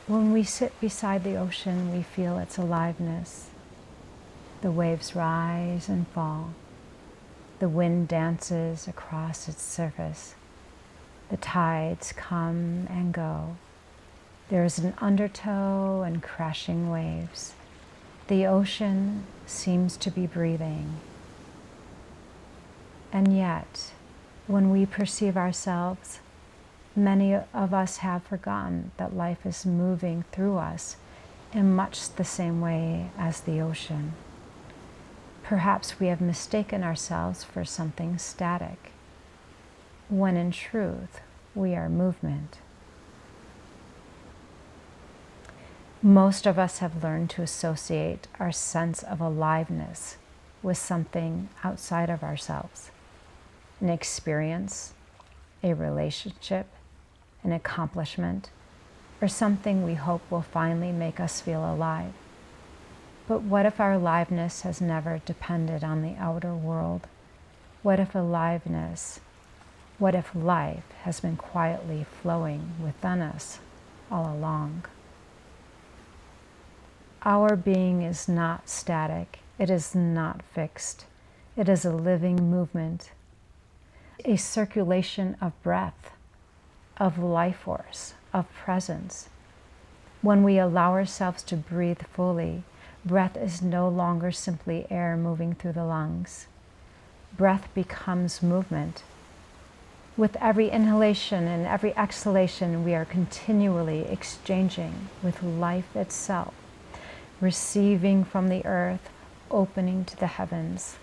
When we sit beside the ocean, we feel its aliveness. The waves rise and fall. The wind dances across its surface. The tides come and go. There is an undertow and crashing waves. The ocean seems to be breathing. And yet, when we perceive ourselves, many of us have forgotten that life is moving through us in much the same way as the ocean. Perhaps we have mistaken ourselves for something static, when in truth we are movement. Most of us have learned to associate our sense of aliveness with something outside of ourselves, an experience, a relationship, an accomplishment, or something we hope will finally make us feel alive. But what if our aliveness has never depended on the outer world? What if life has been quietly flowing within us all along? Our being is not static. It is not fixed. It is a living movement, a circulation of breath, of life force, of presence. When we allow ourselves to breathe fully, breath is no longer simply air moving through the lungs. Breath becomes movement. With every inhalation and every exhalation, we are continually exchanging with life itself, receiving from the earth, opening to the heavens.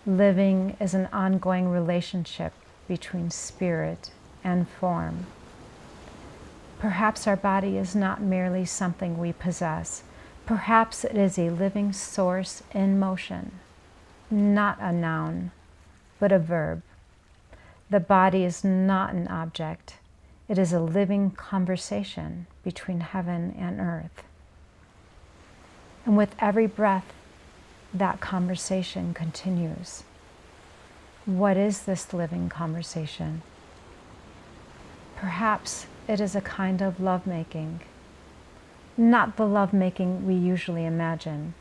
Living is an ongoing relationship between spirit and form. Perhaps our body is not merely something we possess. Perhaps it is a living source in motion, not a noun, but a verb. The body is not an object. It is a living conversation between heaven and earth. And with every breath, that conversation continues. What is this living conversation? Perhaps it is a kind of lovemaking. Not the lovemaking we usually imagine,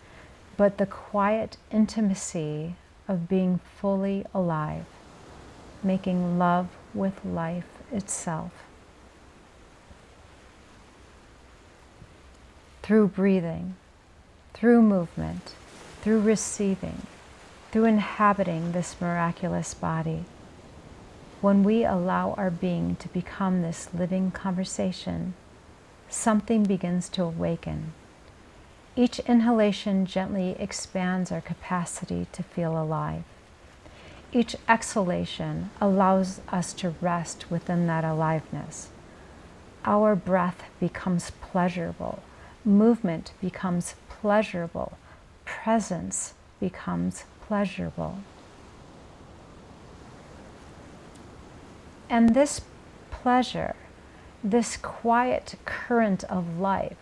but the quiet intimacy of being fully alive, making love with life itself. Through breathing, through movement, through receiving, through inhabiting this miraculous body, when we allow our being to become this living conversation, something begins to awaken. Each inhalation gently expands our capacity to feel alive. Each exhalation allows us to rest within that aliveness. Our breath becomes pleasurable. Movement becomes pleasurable. Presence becomes pleasurable. And this pleasure, this quiet current of life,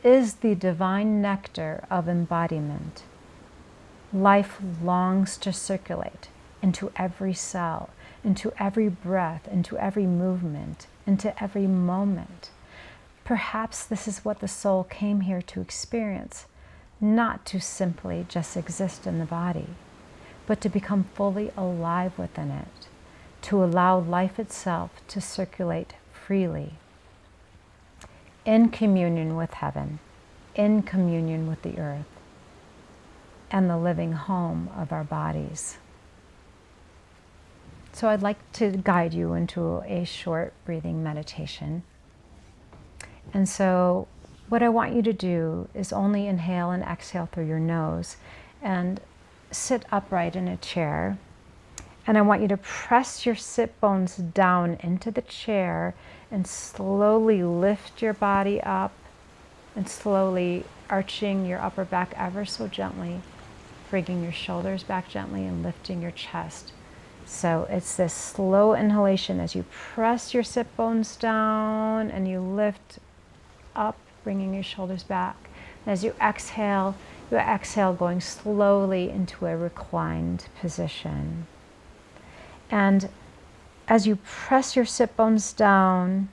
is the divine nectar of embodiment. Life longs to circulate into every cell, into every breath, into every movement, into every moment. Perhaps this is what the soul came here to experience, not to simply just exist in the body, but to become fully alive within it, to allow life itself to circulate freely, in communion with heaven, in communion with the earth, and the living home of our bodies. So I'd like to guide you into a short breathing meditation. And so what I want you to do is only inhale and exhale through your nose and sit upright in a chair. And I want you to press your sit bones down into the chair and slowly lift your body up and slowly arching your upper back ever so gently, bringing your shoulders back gently and lifting your chest. So it's this slow inhalation as you press your sit bones down and you lift up, bringing your shoulders back. And as you exhale going slowly into a reclined position. And as you press your sit bones down,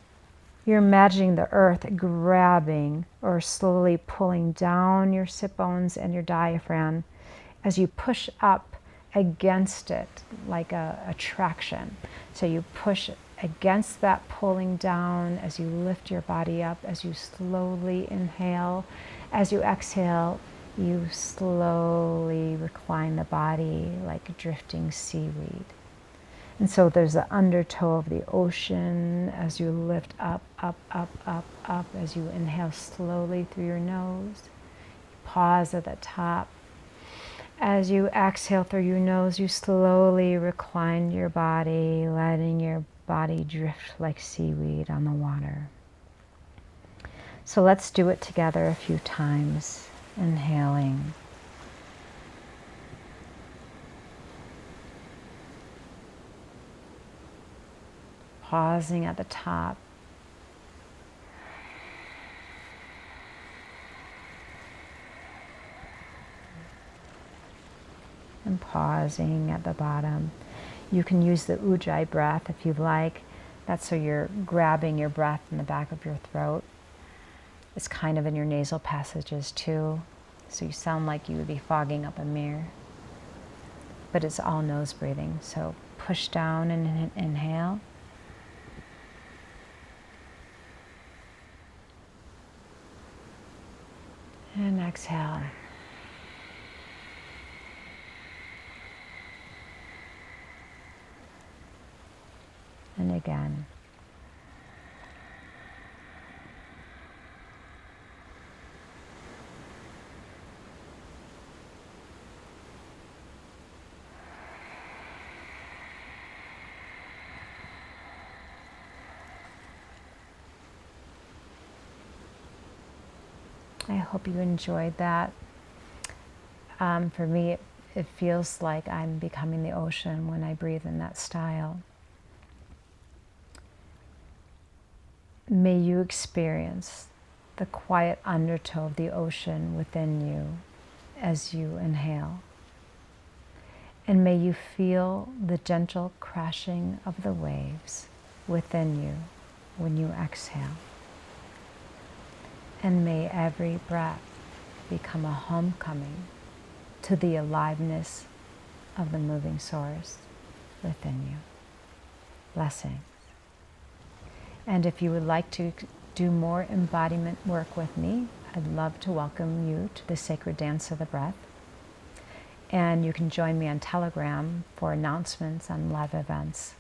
You're imagining the earth grabbing or slowly pulling down your sit bones and your diaphragm as you push up against it, like a traction. So you push against that pulling down as you lift your body up, as you slowly inhale. As you exhale, you slowly recline the body like drifting seaweed. And so there's the undertow of the ocean as you lift up, up, up, up, up, as you inhale slowly through your nose. Pause at the top. As you exhale through your nose, you slowly recline your body, letting your body drift like seaweed on the water. So let's do it together a few times. Inhaling. Pausing at the top. And pausing at the bottom. You can use the ujjayi breath if you like. That's so you're grabbing your breath in the back of your throat. It's kind of in your nasal passages too. So you sound like you would be fogging up a mirror. But it's all nose breathing. So push down and inhale. And exhale. And again. I hope you enjoyed that. For me, it feels like I'm becoming the ocean when I breathe in that style. May you experience the quiet undertow of the ocean within you as you inhale. And may you feel the gentle crashing of the waves within you when you exhale. And may every breath become a homecoming to the aliveness of the moving source within you. Blessings. And if you would like to do more embodiment work with me, I'd love to welcome you to the Sacred Dance of the Breath. And you can join me on Telegram for announcements on live events.